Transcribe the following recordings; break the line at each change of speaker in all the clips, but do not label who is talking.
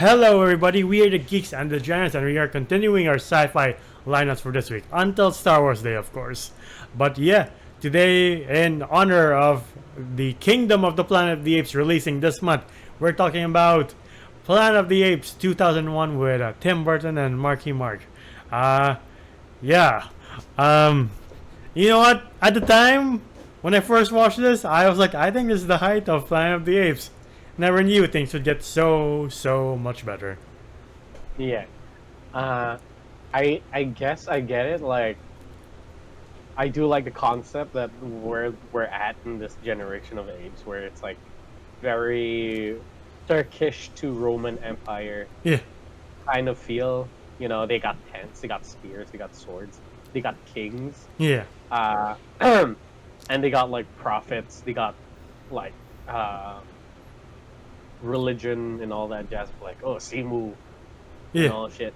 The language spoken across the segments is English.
Hello everybody, we are the Geeks and the Giants and we are continuing our sci-fi lineups for this week. Until Star Wars Day, of course. But yeah, today in honor of the Kingdom of the Planet of the Apes releasing this month, we're talking about Planet of the Apes 2001 with Tim Burton and Marky Mark. Yeah. You know what? At the time, when I first watched this, I was like, I think this is the height of Planet of the Apes. Never knew things would get so much better.
Yeah. I guess I get it. Like, I do like the concept that we're at in this generation of apes, where it's like very Turkish to Roman Empire
Yeah.
kind of feel. You know, they got tents, they got spears, they got swords, they got kings.
Yeah.
And they got like prophets, they got like religion and all that jazz. Like, oh, Simu,
Yeah.
and all shit.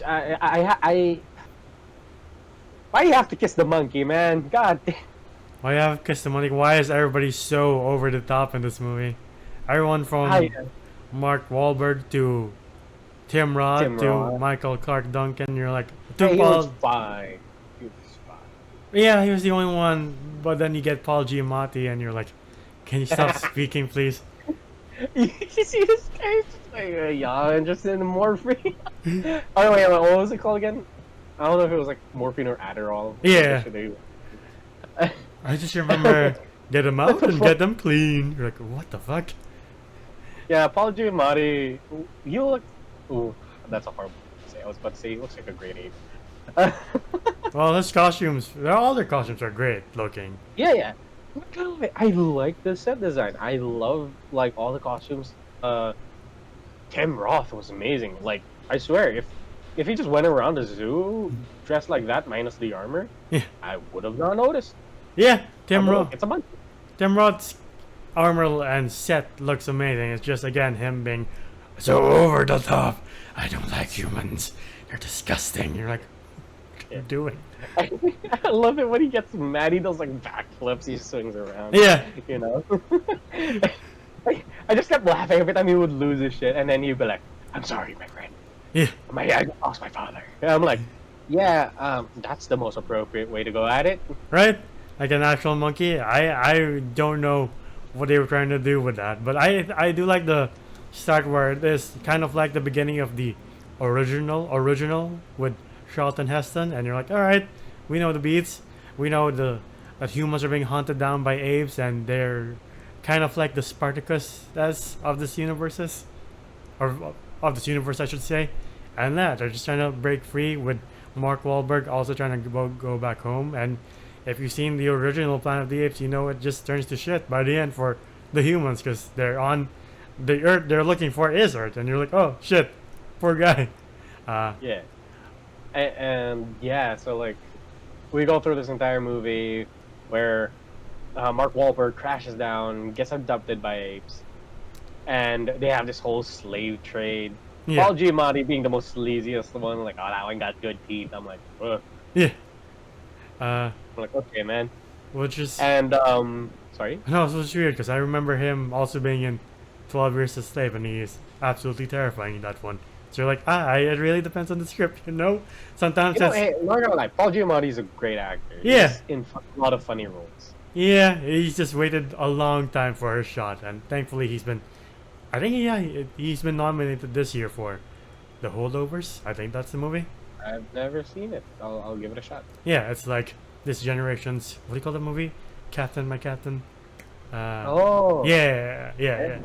I why you have to kiss the monkey, man? God damn.
Why have Kiss the Money? Why is everybody so over the top in this movie? Everyone from Mark Wahlberg to Tim Roth to
Roth.
Michael Clark Duncan. You're like,
He
Paul.
was fine. He was fine.
Yeah, he was the only one. But then you get Paul Giamatti, and you're like, can you stop speaking, please?
You see his face? Like, yeah, and just in morphine. Oh wait, what was it called again? I don't know if it was like morphine or Adderall.
Yeah. I just remember get them out and get them clean. You're like, what the fuck?
Yeah, Paul Giamatti. You look. Ooh, that's a horrible thing to say. I was about to say he looks like a great ape.
Well, his costumes, all their costumes are great looking.
Yeah. I like the set design. I love like all the costumes. Tim Roth was amazing. Like, I swear, if he just went around the zoo dressed like that minus the armor,
Yeah.
I would have not noticed.
Yeah, Tim Roth.
It's a monkey.
Tim Roth's armor and set looks amazing. It's just again him being so over the top. I don't like humans. They're disgusting. You're like, what are you doing?
I love it when he gets mad. He does like backflips. He swings around.
Yeah.
You know. I just kept laughing every time he would lose his shit, and then he'd be like, "I'm sorry, my friend.
Yeah.
I lost my father." And I'm like, "Yeah, that's the most appropriate way to go at it."
Right? Like an actual monkey. I don't know what they were trying to do with that, but I do like the start where it is kind of like the beginning of the original with Charlton Heston, and you're like, all right, we know the beats, we know that humans are being hunted down by apes, and they're kind of like the Spartacus of this universes, or of this universe, I should say, and that they're just trying to break free with Mark Wahlberg also trying to go back home. And if you've seen the original Planet of the Apes, you know it just turns to shit by the end for the humans because they're on the Earth they're looking for is Earth, and you're like, oh shit, poor guy.
Yeah. And yeah, so like, we go through this entire movie where Mark Wahlberg crashes down, gets abducted by apes, and they have this whole slave trade.
Yeah.
Paul Giamatti being the most sleaziest one, like, oh, that one got good teeth. I'm like, ugh.
Yeah.
I'm like, okay, man.
Which is
And sorry.
no, it's weird because I remember him also being in 12 Years a Slave, and he's absolutely terrifying in that one. So you're like, it really depends on the script, you know? Sometimes
You know, hey, not gonna lie, Paul Giamatti's a great actor.
Yeah.
He's in a lot of funny roles.
yeah, he's just waited a long time for his shot, and thankfully he's been nominated this year for The Holdovers. I think that's the movie.
I've never seen it. I'll give it a shot.
Yeah, it's like this generation's, what do you call the movie? Captain, My Captain.
Oh.
Yeah.
Yeah.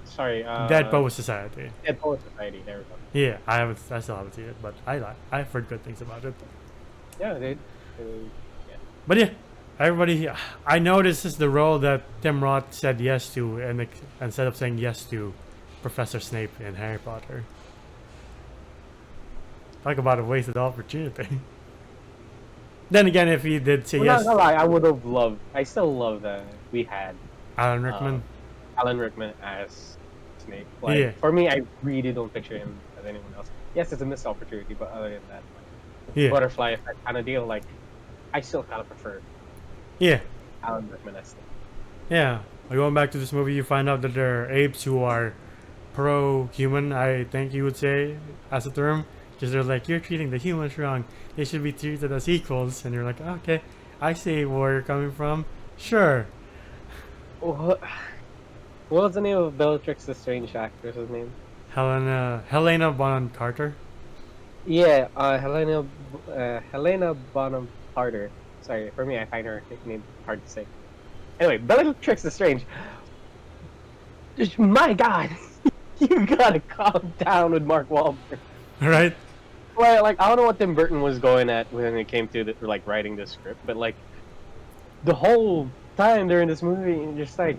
Sorry.
Dead Poet Society.
Dead Poet Society. There we go.
Yeah, I still haven't seen it, but I've heard good things about it.
Yeah, they.
But yeah, everybody, I know this is the role that Tim Roth said yes to, and instead of saying yes to Professor Snape in Harry Potter. Talk about a wasted opportunity. Then again, if he did say yes,
not gonna lie, I would have loved. I still love that we had
Alan Rickman.
Alan Rickman as Snape. Like,
Yeah.
For me, I really don't picture him as anyone else. Yes, it's a missed opportunity, but other than that, like,
Yeah,
butterfly effect kind of deal. Like, I still kind of prefer
yeah,
Alan Rickman as Snape.
yeah. Going back to this movie, you find out that there are apes who are pro-human, I think you would say, as a term. Because they're like, you're treating the humans wrong. They should be treated as equals. And you're like, okay, I see where you're coming from. Sure.
What was the name of Bellatrix, the strange actress's name?
Helena Bonham Carter.
Yeah, Helena Bonham Carter. Sorry, for me, I find her name hard to say. Anyway, Bellatrix Lestrange. My God, you gotta calm down with Mark Wahlberg.
Right?
Well, like I don't know what Tim Burton was going at when it came to like writing the script, but like the whole time during this movie, and just like,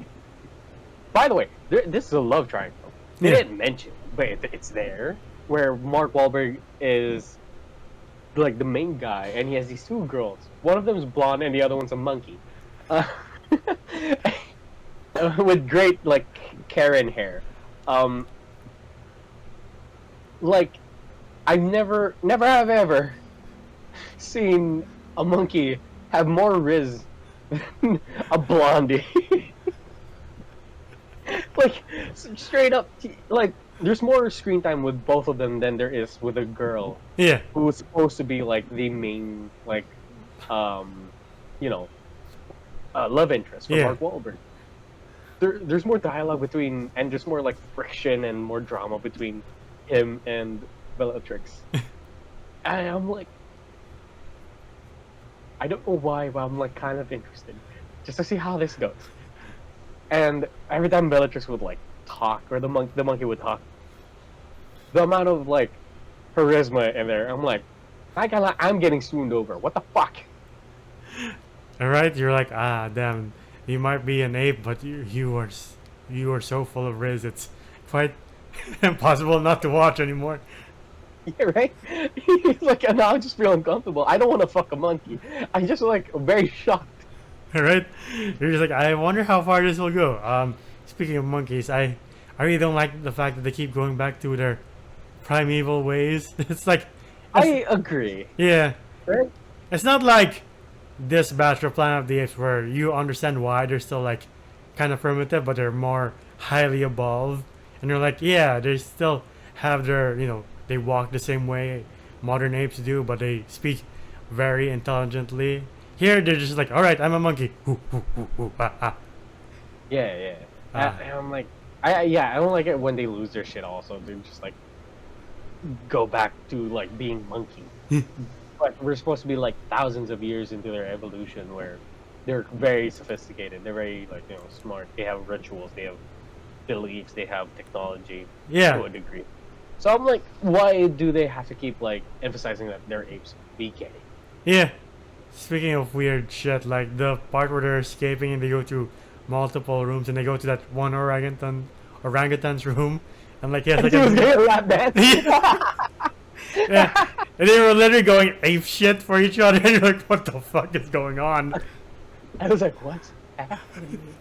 by the way, this is a love triangle. They didn't mention, but it's there where Mark Wahlberg is like the main guy, and he has these two girls. One of them is blonde, and the other one's a monkey, with great like Karen hair. Like I've never have ever seen a monkey have more riz than a blondie. Like straight up, like there's more screen time with both of them than there is with a girl.
Yeah.
Who is supposed to be like the main like, you know, love interest for Mark Wahlberg. There's more dialogue between, and there's more like friction and more drama between him and Bellatrix. And I'm like, I don't know why, but I'm like kind of interested just to see how this goes. And every time Bellatrix would like talk, or the monkey would talk, the amount of like charisma in there, I'm like, I'm getting swooned over. What the fuck?
Alright, you're like, ah, damn, you might be an ape, but you are so full of riz, it's quite impossible not to watch anymore.
Yeah, right? Like, and now I just feel uncomfortable. I don't want to fuck a monkey. I'm just like very shocked.
Right? You're just like, I wonder how far this will go. Speaking of monkeys, I really don't like the fact that they keep going back to their primeval ways. It's like,
I agree.
Yeah.
Right?
It's not like this Bachelor Planet of the Apes where you understand why they're still like kind of primitive, but they're more highly evolved. And you're like, yeah, they still have their, they walk the same way modern apes do, but they speak very intelligently. Here, they're just like, all right, I'm a monkey.
Yeah. And I'm like, I don't like it when they lose their shit. Also, they just like go back to like being monkey. But we're supposed to be like thousands of years into their evolution, where they're very sophisticated. They're very like smart. They have rituals. They have beliefs. They have technology.
Yeah.
To a degree. So I'm like, why do they have to keep like emphasizing that they're apes? Be gay.
Yeah. Speaking of weird shit, like the part where they're escaping and they go to multiple rooms and they go to that one orangutan's room, and like yeah, like yeah, and they were literally going ape shit for each other, and you're like, what the fuck is going on?
I was like, what's happening?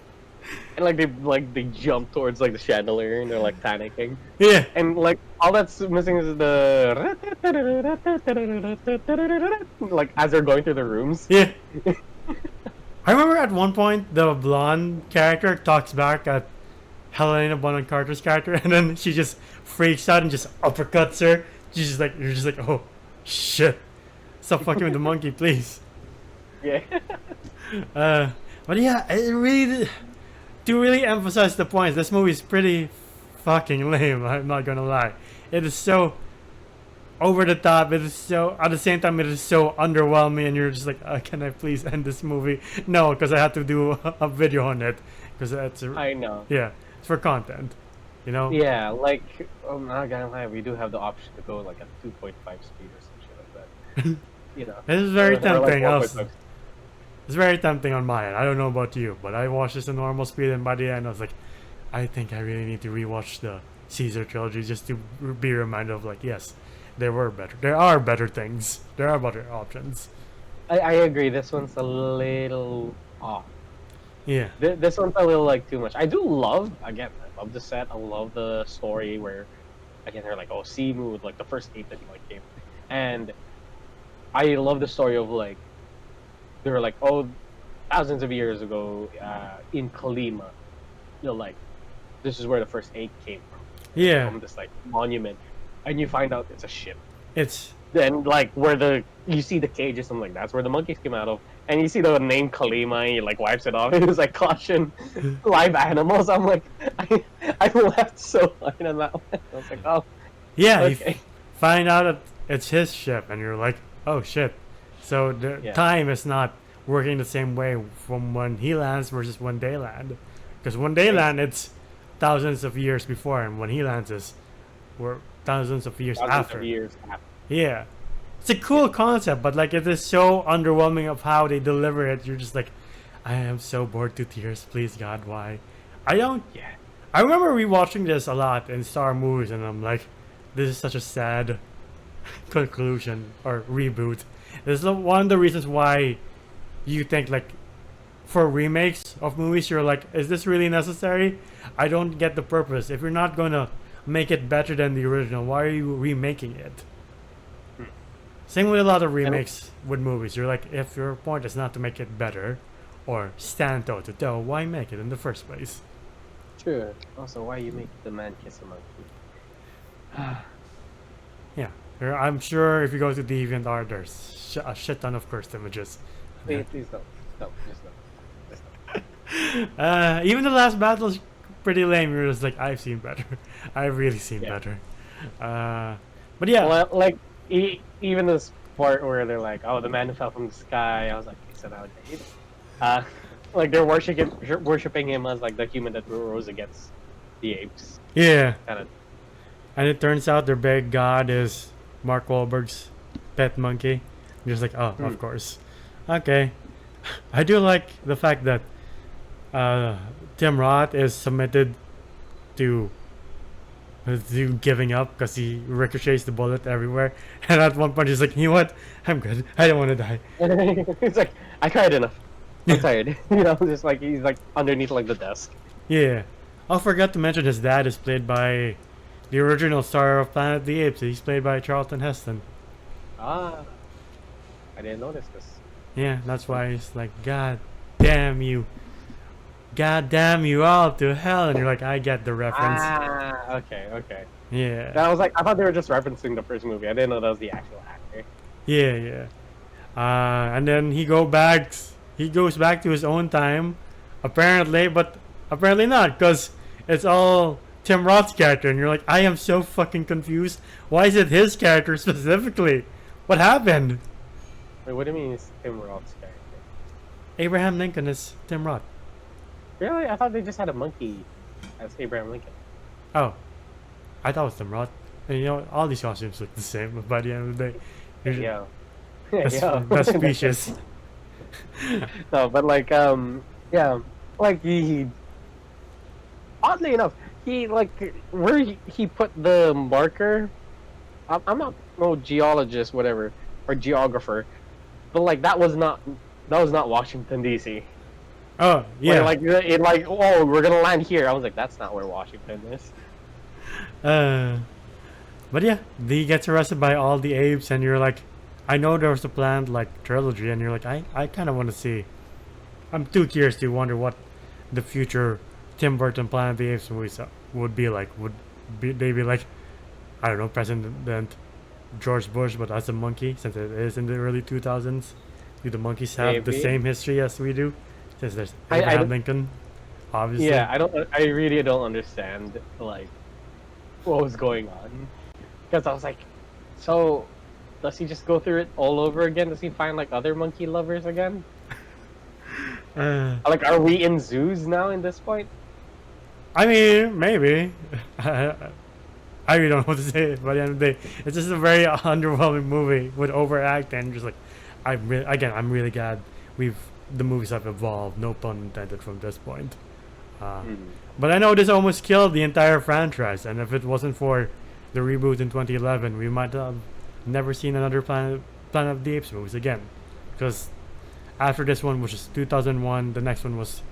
And like they jump towards like the chandelier and they're like panicking.
Yeah.
And like all that's missing is the like as they're going through the rooms.
Yeah. I remember at one point the blonde character talks back at Helena Bonham Carter's character, and then she just freaks out and just uppercuts her. She's just like, you're just like, oh shit, stop fucking with the monkey, please.
Yeah.
But yeah, it really, to really emphasize the points, this movie is pretty fucking lame. I'm not gonna lie. It is so over the top. It is so, at the same time, it is so underwhelming, and you're just like, can I please end this movie? No, because I have to do a video on it, because it's.
I know.
Yeah, it's for content.
Yeah, like I'm not gonna lie, we do have the option to go like at 2.5 speed or some shit like that.
It is very tempting.
Like
It's very tempting on my end. I don't know about you, but I watched this at normal speed, and by the end I was like, I think I really need to rewatch the Caesar trilogy just to be reminded of like, yes, there are better things. There are better options.
I agree. This one's a little off.
Yeah.
This one's a little like too much. I love the set. I love the story where again they're like, oh, Simu, like the first ape that like came, and I love the story of like they were like, oh, thousands of years ago in Kalima, like, this is where the first ape came
Yeah,
from this like monument, and you find out it's a ship.
it's
Then like where you see the cages, I'm like, that's where the monkeys came out of. And you see the name Kalima, and he like wipes it off. It was like caution, live animals. I'm like, I laughed so hard on that one. I was like, oh,
yeah.
okay.
Find out that it's his ship, and you're like, oh shit. So the
Yeah.
time is not working the same way from when he lands versus when they land. Because when they land, it's thousands of years before, and when he lands, we're thousands of years
Thousands
after.
of years after.
Yeah. It's a cool concept, but like it is so underwhelming of how they deliver it. You're just like, I am so bored to tears. Please God, why? I don't.
Yeah.
I remember rewatching this a lot in Star movies, and I'm like, this is such a sad conclusion or reboot. This is one of the reasons why you think like for remakes of movies, you're like, is this really necessary? I don't get the purpose. If you're not gonna make it better than the original, why are you remaking it? Same with a lot of remakes with movies. You're like, if your point is not to make it better or stand toe to toe, why make it in the first place?
True. Also, why you make the man kiss a monkey?
Yeah. I'm sure if you go to DeviantArt, there's a shit ton of cursed images.
Please don't. No, just no.
Even the last battle is pretty lame. You're just like, I've seen better. I've really seen
Yeah.
better. But yeah.
Well, like even this part where they're like, "Oh, the man who fell from the sky." I was like, "So now they like they're worshiping him as like the human that rose against the apes."
Yeah.
Kind of.
And it turns out their big god is Mark Wahlberg's pet monkey. You're just like, oh, of course. Okay. I do like the fact that Tim Roth is submitted to giving up because he ricochets the bullet everywhere. And at one point he's like, you know what? I'm good. I don't want to die.
It's like I cried enough. I'm tired. Just like he's like underneath like the desk.
Yeah. I forgot to mention his dad is played by the original star of Planet of the Apes. He's played by Charlton Heston.
Ah, I didn't notice this.
Yeah, that's why he's like, God damn you. God damn you all to hell. And you're like, I get the reference.
Ah, okay.
Yeah.
And I was like, I thought they were just referencing the first movie. I didn't know that was the actual actor.
Yeah. And then he goes back to his own time, apparently, but apparently not, because it's all Tim Roth's character, and you're like, I am so fucking confused. Why is it his character specifically? What happened?
Wait, what do you mean it's Tim Roth's character?
Abraham Lincoln is Tim Roth.
Really? I thought they just had a monkey as Abraham Lincoln.
Oh, I thought it was Tim Roth. And you know, all these costumes look the same, but by the end of the day, you're just-
Yeah.
that's specious.
No, but like, yeah, like he oddly enough, he like where he put the marker. I'm not no geologist, whatever, or geographer, but like that was not Washington D.C.
Oh yeah.
Oh, we're gonna land here. I was like, that's not where Washington is.
But yeah, he gets arrested by all the apes, and you're like, I know there was a planned like trilogy, and you're like, I kind of want to see. I'm too curious to wonder what the future Tim Burton Planet of the Apes movies would be like. They be like, I don't know, President George Bush, but as a monkey, since it is in the early 2000s? Do the monkeys have the
Maybe.
same history as we do? Since there's
I
Abraham
don't-
Lincoln, obviously.
Yeah, I really don't understand like what was going on, because I was like, so does he just go through it all over again? Does he find like other monkey lovers again? Like, are we in zoos now in this point?
I mean, maybe. I really don't know what to say. By the end of the day, it's just a very underwhelming movie with overact, and just like, I'm really glad the movies have evolved. No pun intended from this point. But I know this almost killed the entire franchise, and if it wasn't for the reboot in 2011, we might have never seen another Planet of the Apes movies again, because after this one, which is 2001, the next one was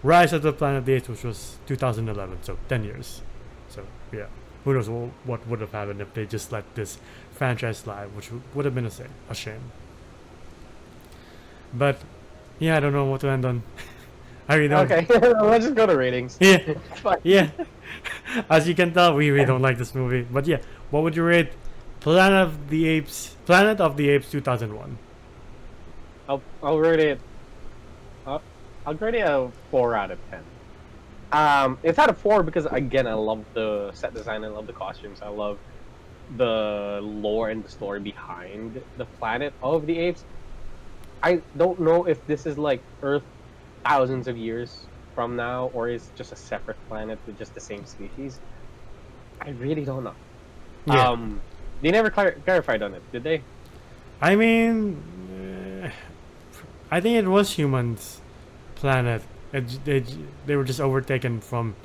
Rise of the Planet of the Apes, which was 2011, so 10 years. So yeah, who knows what would have happened if they just let this franchise slide, which would have been a shame. But yeah, I don't know what to end on. I really don't.
Okay, let's just go to ratings.
Yeah,
Fine.
yeah. As you can tell, we really don't like this movie. But yeah, what would you rate Planet of the Apes? Planet of the Apes 2001.
I'll rate it. I'll rate it a 4 out of 10. It's out of 4 because again, I love the set design. I love the costumes. I love the lore and the story behind the Planet of the Apes. I don't know if this is like Earth thousands of years from now, or is just a separate planet with just the same species. I really don't know.
Yeah.
They never clarified on it, did they?
I mean, I think it was humans' planet. They were just overtaken from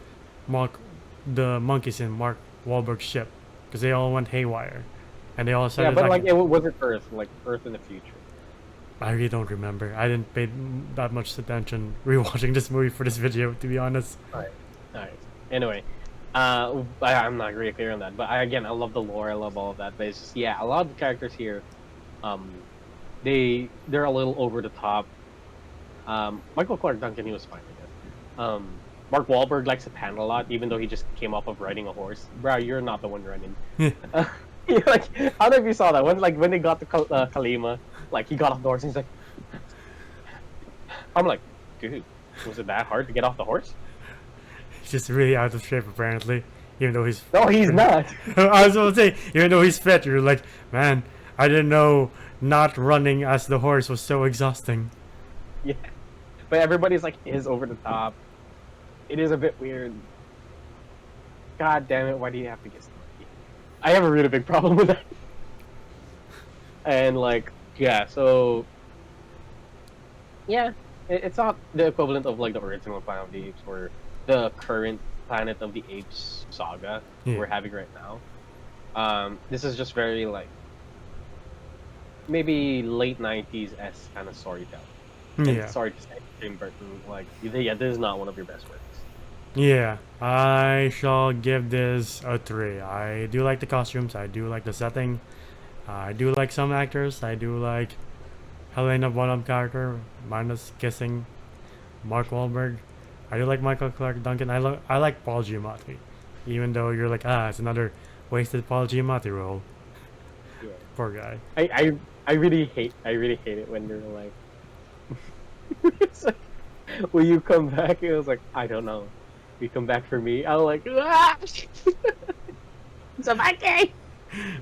the monkeys in Mark Wahlberg's ship because they all went haywire, and they all
Yeah,
started
but like it wasn't Earth, like Earth in the future.
I really don't remember. I didn't pay that much attention rewatching this movie for this video, to be honest.
Alright. Anyway, I'm not really clear on that, but I love the lore, I love all of that, but it's just, yeah, a lot of the characters here, they're a little over the top. Michael Clark Duncan, he was fine, I guess. Mark Wahlberg likes to pan a lot, even though he just came off of riding a horse. Bro, you're not the one running. Like, I don't know if you saw that when they got to Kalima, like he got off the horse and he's like, I'm like, dude, was it that hard to get off the horse?
He's just really out of shape, apparently. Even though he's...
No, he's not.
I was going to say, even though he's fit, you're like, man, I didn't know not running as the horse was so exhausting.
Yeah. But everybody's like, is over the top. It is a bit weird. God damn it, why do you have to get snarky? I have a really big problem with that. And like, yeah, so... Yeah, it's not the equivalent of like the original Planet of the Apes or the current Planet of the Apes saga we're having right now. This is just very like maybe late 90s kind of storytelling.
Yeah.
Sorry to say, Tim Burton, like, yeah, this is not one of your best works.
Yeah, I shall give this a 3. I do like the costumes, I do like the setting, I do like some actors, I do like Helena Bonham character, minus kissing Mark Wahlberg. I do like Michael Clark Duncan. I like Paul Giamatti, even though you're like, it's another wasted Paul Giamatti role.
Yeah.
Poor guy.
I really hate it when they're like, it's like, will you come back? It was like, I don't know. You come back for me? I was like, it's a monkey.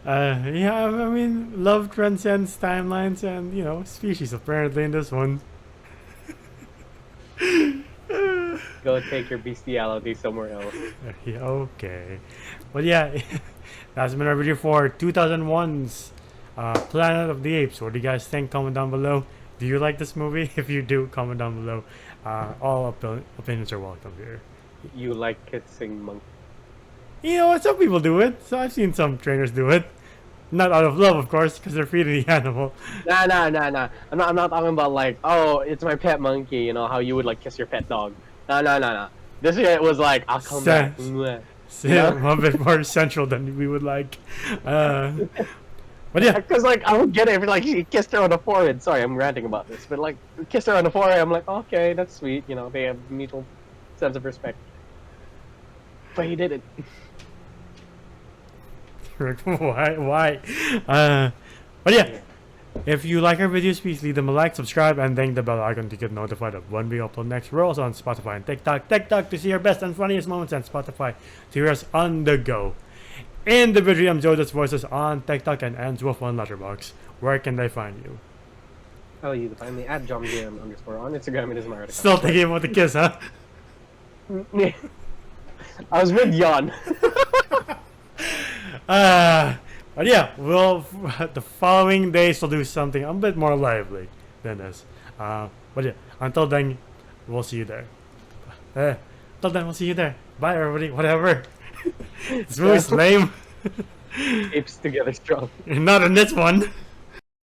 Yeah, I mean, love transcends timelines and, you know, species apparently in this one.
Go take your bestiality somewhere else.
Yeah, okay. But yeah, that's been our video for 2001's Planet of the Apes. What do you guys think? Comment down below. Do you like this movie? If you do, comment down below. All opinions are welcome here.
You like kissing monkey?
You know what? Some people do it. So I've seen some trainers do it. Not out of love, of course, because they're feeding the animal.
Nah. I'm not talking about like, oh, it's my pet monkey. You know how you would like kiss your pet dog. Nah. This shit was like, I'll come back.
A bit more central than we would like. But yeah,
because like I would get it if like he kissed her on the forehead. Sorry, I'm ranting about this, but like kissed her on the forehead. I'm like, okay, that's sweet. You know, they have mutual sense of respect. But he didn't.
Why? But yeah, if you like our videos, please leave them a like, subscribe, and ding the bell icon to get notified of when we upload next. We're also on Spotify and TikTok to see our best and funniest moments, and Spotify to hear us on the go. Individually, I'm Jodas Voices on TikTok and Answolf on Letterboxd. Where can they find you?
Oh, you can find me at JohnGM_ on Instagram. It is my article.
Still thinking about the kiss, huh?
I was with Jan.
But yeah, we'll the following days we'll do something a bit more lively than this. But yeah, until then, we'll see you there. Until then, we'll see you there. Bye, everybody. Whatever. This movie's lame.
Apes together strong.
Not in this one.